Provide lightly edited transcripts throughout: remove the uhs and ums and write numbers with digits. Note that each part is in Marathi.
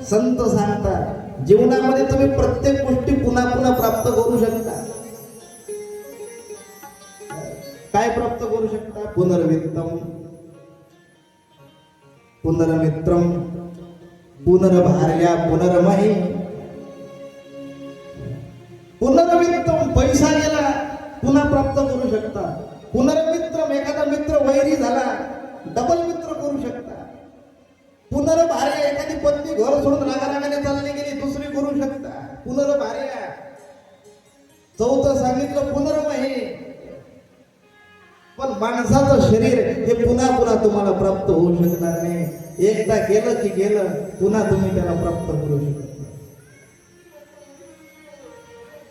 संत सांगतात जीवनामध्ये तुम्ही प्रत्येक गोष्टी पुन्हा पुन्हा प्राप्त करू शकता. काय प्राप्त करू शकता? पुनर्वित्तम, पुनर्मित्रम, पुनर्भार्या, पुनर्मही. पुनर्वित्तम पैसा गेला पुन्हा प्राप्त करू शकता. पुनर्मित्रम एखादा मित्र वैरी झाला डबल मित्र करू शकता. पुनर्भार्या एखादी पत्नी घर सोडून रागारागाने चालली गेली दुसरी करू शकता. पुनर्भार्या. चौथं सांगितलं पुनर्मही. पण माणसाचं शरीर हे पुन्हा पुन्हा तुम्हाला प्राप्त होऊ शकणार नाही. एकदा गेलं की गेलं, पुन्हा तुम्ही त्याला प्राप्त करू शकत नाही.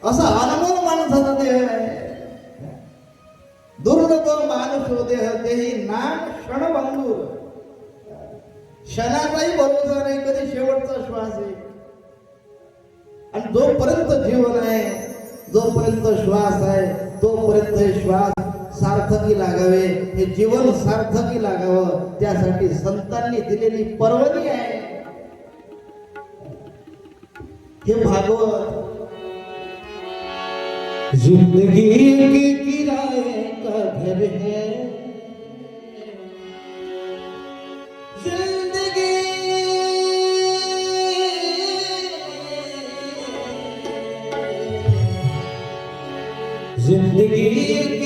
असा अनमोल माणसाचा देह आहे. दुर्लभ मानुष देह देही नाम क्षणभंगूर. क्षणाचाही भरोसा नाही कधी शेवटचा श्वास आहे. आणि जोपर्यंत जीवन आहे, जोपर्यंत श्वास आहे, तोपर्यंत हे श्वास सार्थकी लागावे, हे जीवन सार्थकी लागावं, त्यासाठी संतांनी दिलेली पर्वणी आहे हे भागवत. जिंदगी के किराए का घर है, जिंदगी जिंदगी